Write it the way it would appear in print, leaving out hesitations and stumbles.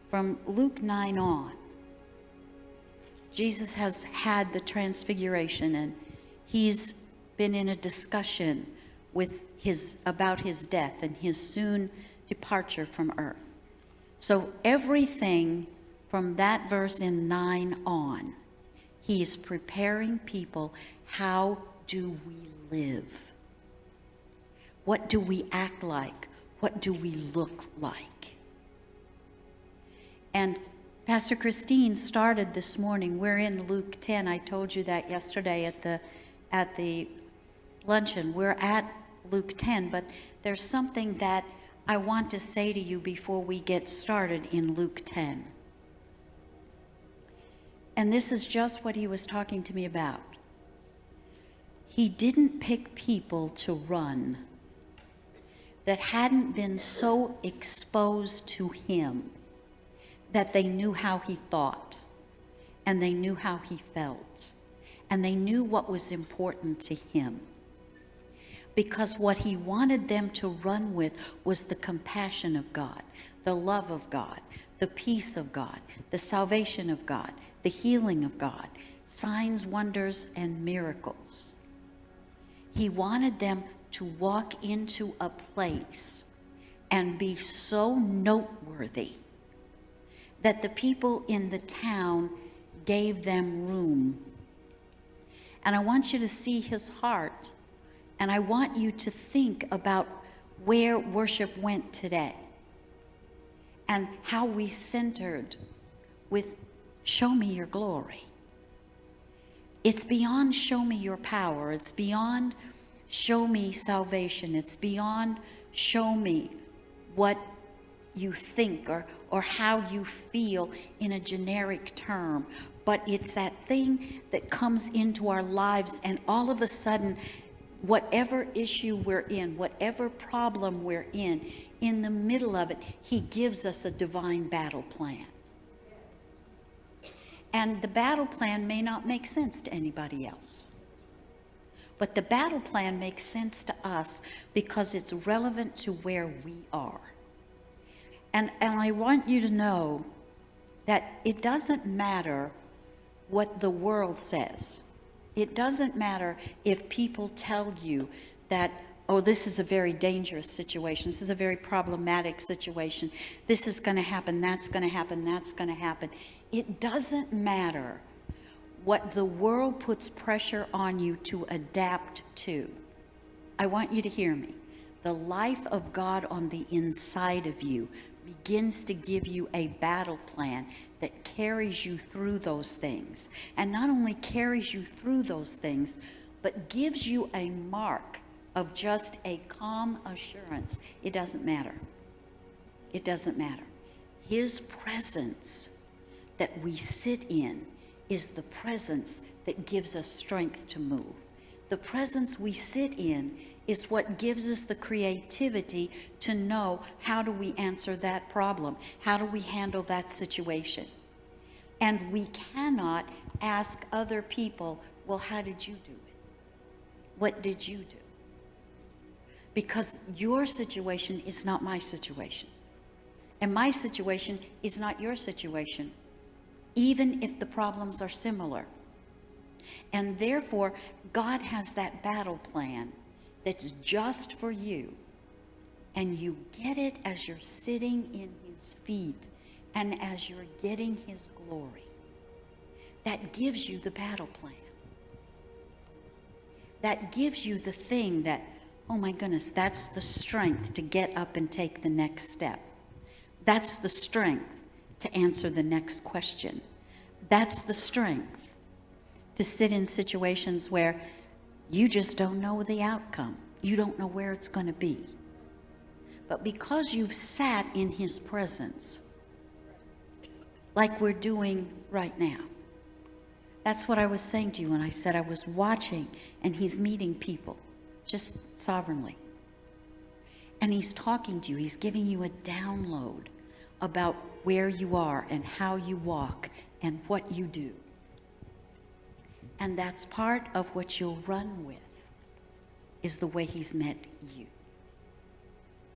from Luke 9 on, Jesus has had the transfiguration, and he's been in a discussion about his death and his soon departure from earth. So everything from that verse in 9 on, he is preparing people. How do we live? What do we act like? What do we look like? And Pastor Christine started this morning. We're in Luke 10. I told you that yesterday at the luncheon. We're at Luke 10, but there's something that I want to say to you before we get started in Luke 10. And this is just what he was talking to me about. He didn't pick people to run that hadn't been so exposed to him that they knew how he thought, and they knew how he felt, and they knew what was important to him. Because what he wanted them to run with was the compassion of God, the love of God, the peace of God, the salvation of God, the healing of God, signs, wonders, and miracles. He wanted them to walk into a place and be so noteworthy that the people in the town gave them room. And I want you to see his heart, and I want you to think about where worship went today and how we centered with show me your glory. It's beyond show me your power. It's beyond show me salvation. It's beyond show me what you think or how you feel in a generic term. But it's that thing that comes into our lives, and all of a sudden, whatever issue we're in, whatever problem we're in the middle of it, he gives us a divine battle plan. And the battle plan may not make sense to anybody else. But the battle plan makes sense to us because it's relevant to where we are. And I want you to know that it doesn't matter what the world says. It doesn't matter if people tell you that, oh, this is a very dangerous situation. This is a very problematic situation. This is going to happen. That's going to happen. That's going to happen. It doesn't matter what the world puts pressure on you to adapt to. I want you to hear me. The life of God on the inside of you begins to give you a battle plan that carries you through those things. And not only carries you through those things, but gives you a mark of just a calm assurance. It doesn't matter. It doesn't matter. His presence that we sit in is the presence that gives us strength to move. The presence we sit in is what gives us the creativity to know, how do we answer that problem? How do we handle that situation? And we cannot ask other people, well, how did you do it? What did you do? Because your situation is not my situation. And my situation is not your situation, even if the problems are similar. And therefore, God has that battle plan that's just for you. And you get it as you're sitting in his feet and as you're getting his glory. That gives you the battle plan. That gives you the thing that, oh my goodness, that's the strength to get up and take the next step. That's the strength to answer the next question. That's the strength to sit in situations where you just don't know the outcome. You don't know where it's going to be. But because you've sat in his presence, like we're doing right now. That's what I was saying to you when I said I was watching and he's meeting people just sovereignly. And he's talking to you. He's giving you a download about where you are and how you walk and what you do. And that's part of what you'll run with, is the way he's met you.